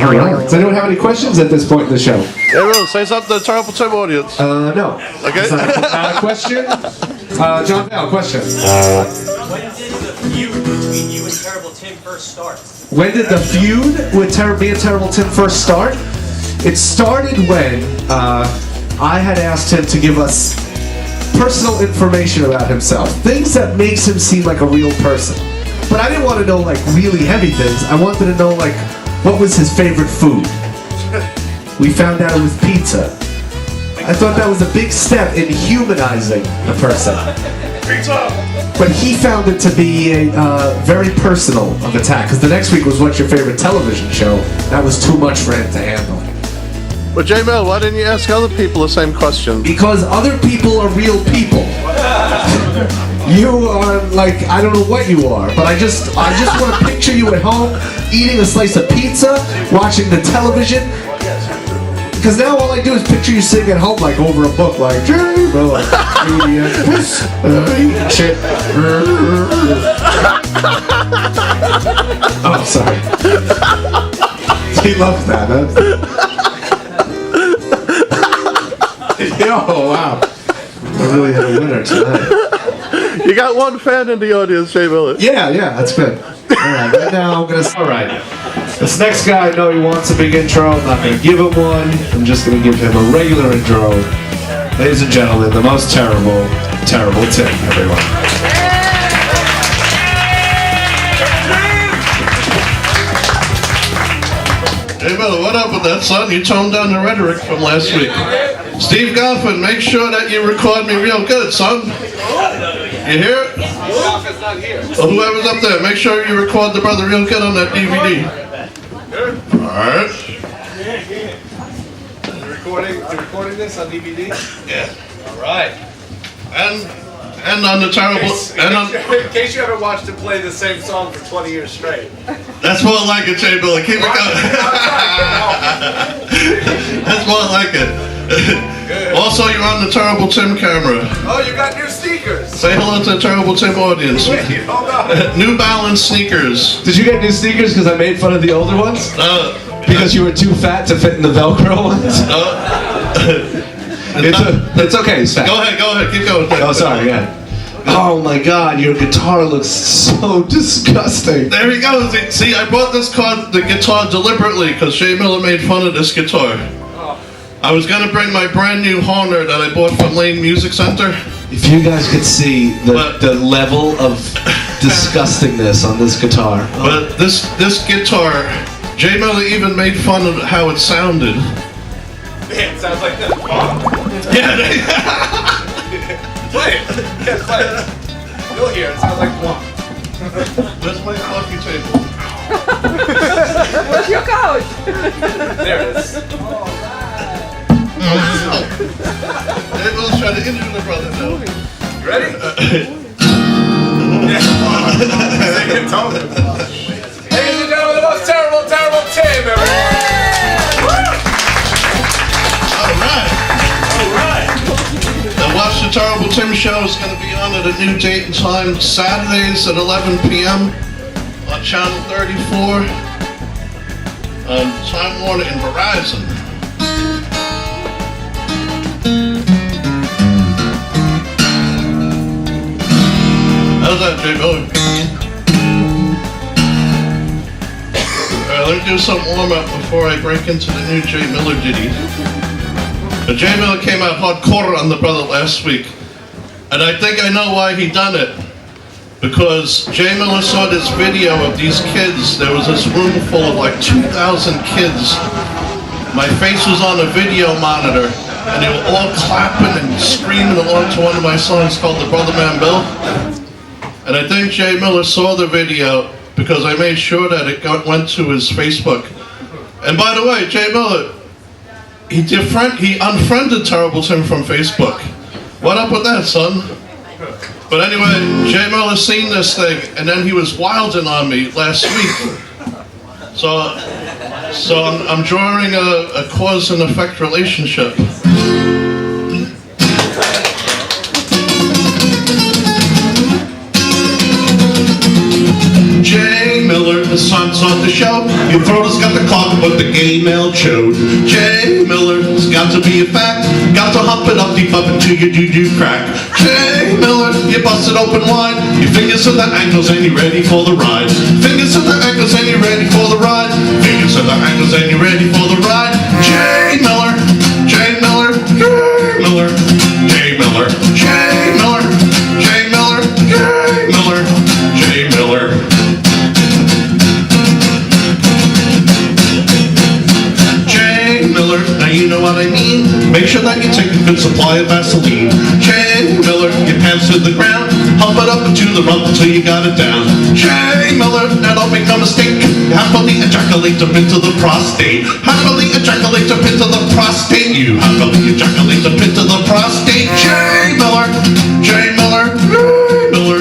All right. Does anyone have any questions at this point in the show? Hey, Will, say something to the TerribleTim audience. No. Okay. Question? John Bell, question. When did the feud between you and TerribleTim first start? When did the feud with me and TerribleTim first start? It started when I had asked him to give us personal information about himself. Things that makes him seem like a real person. But I didn't want to know like really heavy things. I wanted to know like what was his favorite food. We found out it was pizza. I thought that was a big step in humanizing the person. Pizza! But he found it to be a very personal of attack, because the next week was what's your favorite television show. That was too much for him to handle. But J-Mel, why didn't you ask other people the same question? Because other people are real people. You are like, I don't know what you are, but I just want to picture you at home, eating a slice of pizza, watching the television. Because now all I do is picture you sitting at home like over a book, like, shit. Oh, sorry. He loves that, huh? Yo, wow. I really had a winner tonight. You got one fan in the audience, J-Mel. Yeah, that's good. Alright, right now I'm gonna... Alright. This next guy, I know he wants a big intro. I'm not gonna give him one. I'm just gonna give him a regular intro. Ladies and gentlemen, the most terrible Tim, everyone. Hey, brother, what up with that, son? You toned down the rhetoric from last week. Steve Goffin, make sure that you record me real good, son. You hear it? Goffin's not here. Well, whoever's up there, make sure you record the brother real good on that DVD. Alright. You're recording this on DVD? Yeah. Alright. And on the terrible... In case you haven't watched him play the same song for 20 years straight. That's more like it, J-Billy. Keep it going. That's more like it. Also, you're on the TerribleTim camera. Oh, you got new sneakers. Say hello to the TerribleTim audience. Wait, hold on. New Balance sneakers. Did you get new sneakers because I made fun of the older ones? Because you were too fat to fit in the Velcro ones? It's okay, it's fat. Go ahead, keep going. Oh, sorry, yeah. Oh my god, your guitar looks so disgusting. There he goes. See, I bought the guitar deliberately because Shay Miller made fun of this guitar. I was going to bring my brand new Horner that I bought from Lane Music Center. If you guys could see the level of disgustingness on this guitar. But this guitar, Jay Miller even made fun of how it sounded. Man, it sounds like this. Yeah. Play it. Yeah, play it. You'll hear it. It sounds like one. Where's my coffee table? Where's your couch? There it is. Jay Miller's trying to injure the brother now. You ready? Yeah. Sing it, tone it. Ladies and gentlemen, the most terrible Tim, everyone. The Watch the TerribleTim show is going to be on at a new date and time, Saturdays at 11 p.m. on Channel 34 on Time Warner and Verizon. How's that, Jay Miller? Alright, let me do some warm-up before I break into the new Jay Miller ditty. Jay Miller came out hardcore on the brother last week, and I think I know why he done it. Because Jay Miller saw this video of these kids. There was this room full of like 2,000 kids. My face was on a video monitor, and they were all clapping and screaming along to one of my songs called The Brother Man Bill. And I think Jay Miller saw the video because I made sure that it went to his Facebook. And by the way, Jay Miller, he unfriended TerribleTim from Facebook. What up with that, son? But anyway, Jay Miller seen this thing, and then he was wilding on me last week. So I'm drawing a cause and effect relationship. Jay Miller, the son's on the show. Your throat has got the clog, but what the gay male showed. Jay Miller, it's got to be a fact. Got to hump it up deep up into your doo-doo crack. Jay Miller, you busted open wide. Your fingers to the ankles and you're ready for the ride. Fingers to the ankles and you're ready for the ride. Fingers to the ankles and you're ready for the ride. Jay Miller, Jay Miller, Jay Miller, Jay Miller, Jay Miller, Jay Miller, Jay Miller, Jay Miller. Jay Miller, now you know what I mean. Make sure that you take a good supply of Vaseline. Jay Miller, your pants to the ground. Hump it up into the rump until you got it down. Jay Miller, now don't make no mistake. You happily ejaculate up into the prostate. Happily ejaculate up into the prostate. You happily ejaculate up into the prostate. Jay Miller, Jay Miller, Jay Miller,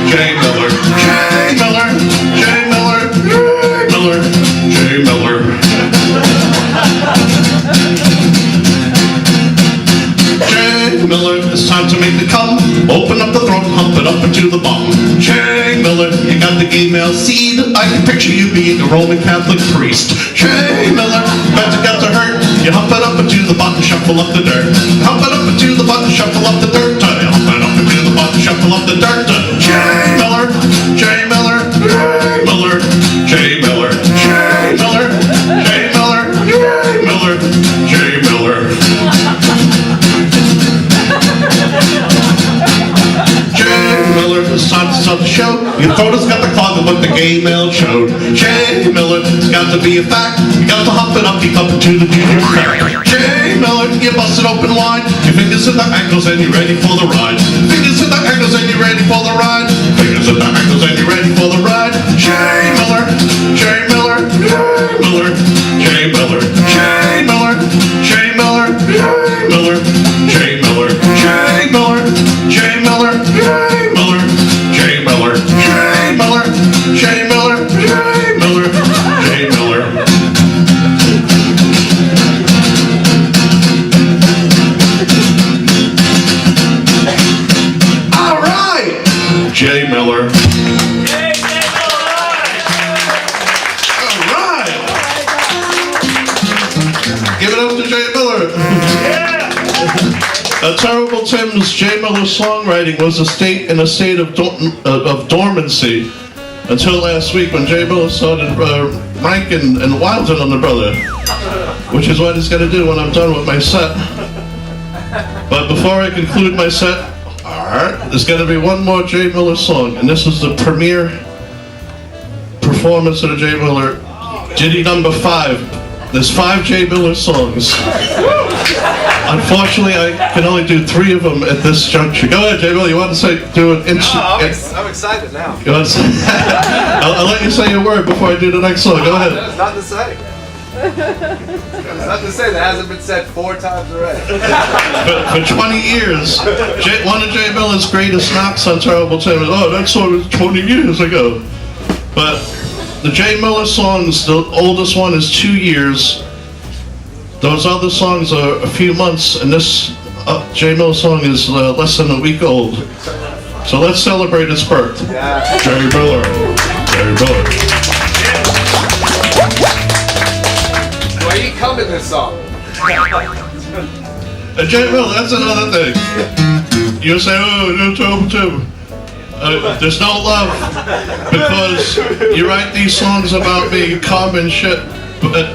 Jay Miller, Jay Miller, Jay Miller, Jay Miller, Jay Miller. Jay Miller, it's time to make the cum. Open up the throat, hump it up into the bum. Jay Miller, you got the gay male seed. I can picture you being a Roman Catholic priest. Jay Miller, bet it got to hurt. You hump it up into the butt and shuffle up the dirt. Hump it up into the butt and shuffle up the dirt. You hump it up into the butt and shuffle up the dirt. Jay Miller, Jay Miller, Jay Miller, Jay Miller, Jay Miller, Jay Miller, Jay Miller, Jay Miller. Jay Miller, it's time to start the show. Your photo's got the clog of what the gay male showed. Jay Miller, it's got to be a fact. You got to hump it up, you up into the junior crack. Jay Miller, you busted open wide. Your fingers to the ankles and you're ready for the ride. Fingers to the ankles and you're ready for the ride. Fingers to the ankles and you're ready for the ride. Jay Miller, Jay Miller, Jay Miller, Jay Miller, Jay Miller, Jay Miller, Jay Miller, Jay Miller, Jay Miller, Jay Miller, Jay Miller, Jay Miller, Jay Miller, Jay Miller, Jay Miller, Jay Miller. All right, Jay Miller. All right. Give it up to Jay Miller. Terrible Tim's Jay Miller songwriting was in a state of dormancy until last week when Jay Miller started ranking and wilding on the brother, which is what he's going to do when I'm done with my set. But before I conclude my set, there's going to be one more Jay Miller song, and this is the premiere performance of the Jay Miller Ditty number 5. There's 5 Jay Miller songs. Unfortunately, I can only do 3 of them at this juncture. Go ahead, Jay Miller. You want to do an instant? I'm excited now. You want to say? I'll let you say your word before I do the next song. Go ahead. There's nothing to say. There's nothing to say that hasn't been said 4 times already. For 20 years, one of Jay Miller's greatest knocks on Terrible Tim is, oh, that song was 20 years ago. But the Jay Miller songs, the oldest one is 2 years. Those other songs are a few months, and this Jay Miller song is less than a week old. So let's celebrate his birth. Yeah. Jay Miller. Jay Miller. Where you come in this song? Jay Miller, that's another thing. You say, oh, no Terrible Tim. There's no love because you write these songs about me, you cum and shit.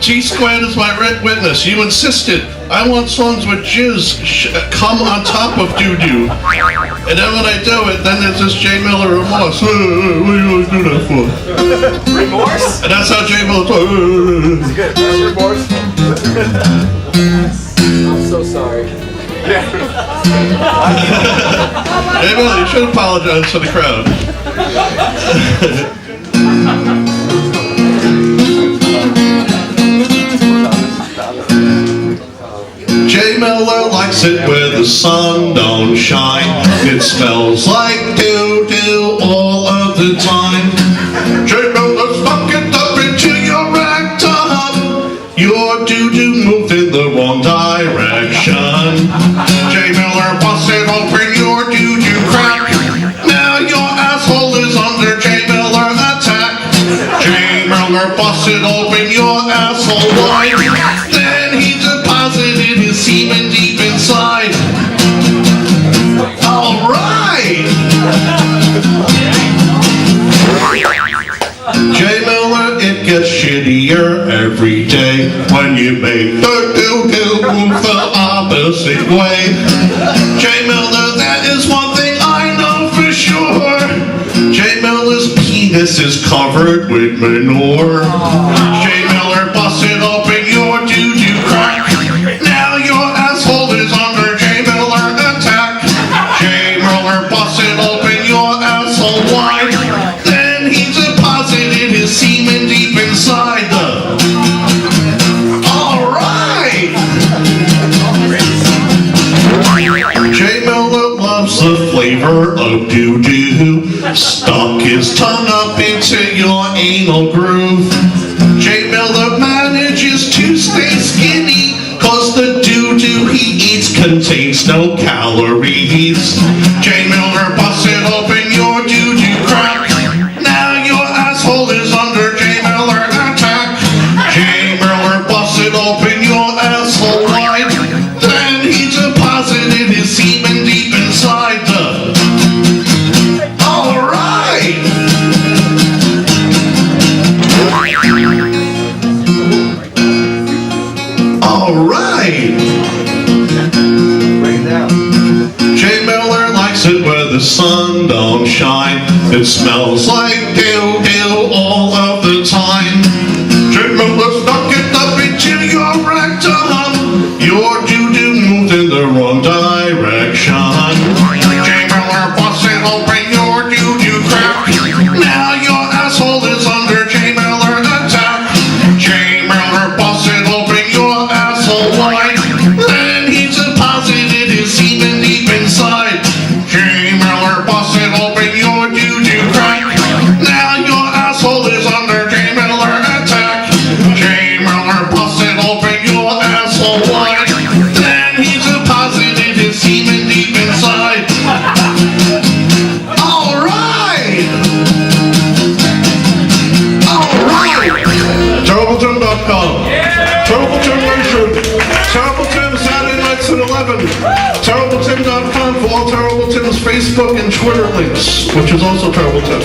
T-Squared is my red witness. You insisted. I want songs with jizz come on top of doo-doo. And then when I do it, then there's this Jay Miller remorse. What do you want to do that for? Remorse? And that's how Jay Miller talks. It's good. That's remorseful. I'm so sorry. Jay Miller, you should apologize to the crowd. Jay Miller likes it where the sun don't shine. It smells like doo-doo all of the time. Jay Miller's fucking up into your rag top. Your doo-doo moved in the wrong direction. Jay Miller busted open your doo-doo crack. Now your asshole is under Jay Miller attack. Jay Miller busted open your asshole. asshole wide. Then he deposited his semen deep inside. Alright! Jay Miller, it gets shittier every day when you make the doo-doo move the opposite way. Jay Miller, that is one thing I know for sure. Jay Miller's penis is covered with manure. Jay Miller busted open your doo-doo crack. Now your asshole is under Jay Miller attack. Jay Miller busted open your asshole wide. Then he deposited his semen deep inside the... Alright! Jay Miller loves the flavor of doo-doo. Stuck his tongue up into your anal groove. Jay Miller manages to stay skinny, cause the doo-doo he eats contains no calories. Jay Miller busted open your doo-doo crack. Now your asshole is under Jay Miller attack. Jay Miller busted open your asshole wide. Then he deposited his semen deep inside the... Alright! Alright! Jay Miller likes it where the sun don't shine. It smells like doo-doo all of the time. Jay Miller stuck it up into your rectum. Your doo-doo moved in the wrong direction. Jay Miller busted open your doo-doo crack. Now your asshole is under Jay Miller attack. Jay Miller busted open your asshole wide. Then he deposited his semen deep inside. Jay Miller busted open your doo-doo crack. Now your asshole is under Jay Miller attack. Jay Miller busted open your asshole wide. Then he deposited his semen deep inside. Alright! Alright! TerribleTim.com. TerribleTim Nation. TerribleTim Saturday nights at 11. TerribleTim.com for all TerribleTim's Facebook and Twitter links, which is also TerribleTim.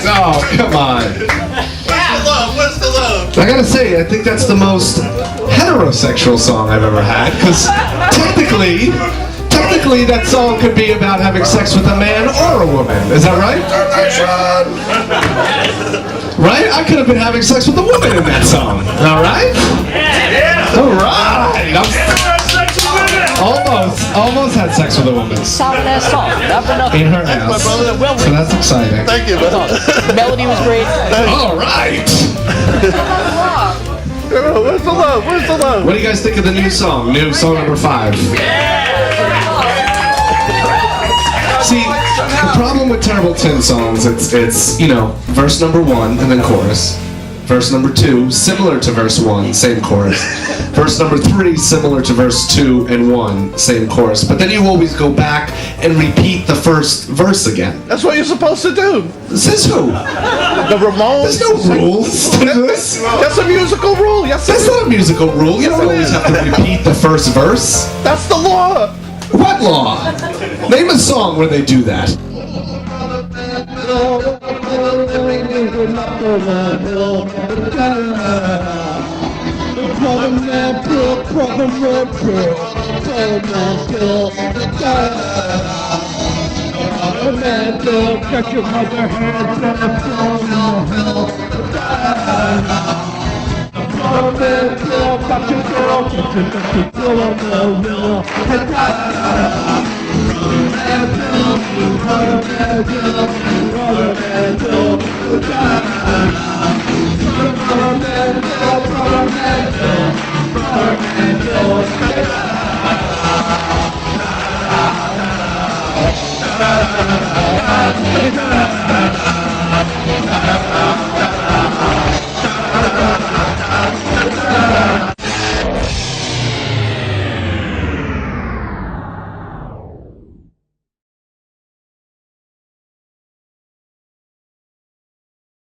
Oh, come on. Where's the love? I gotta say, I think that's the most heterosexual song I've ever had, because technically that song could be about having sex with a man or a woman. Is that right? Right? I could have been having sex with a woman in that song. All right? All right. Almost had sex with a woman. Solid ass song. Not for nothing. In her house. So that's exciting. Thank you, brother. Melody was great. All right. Where's the love? Where's the love? What do you guys think of the new song? New song number 5. See, the problem with TerribleTim songs, it's you know, verse number 1 and then chorus. Verse number 2, similar to verse 1, same chorus. Verse number 3, similar to verse 2 and 1, same chorus. But then you always go back and repeat the first verse again. That's what you're supposed to do. Says who? The Ramones. There's no rules to this. That's a musical rule. Yes, That's not a musical rule. You don't always have to repeat the first verse. That's the law. What law? Name a song where they do that.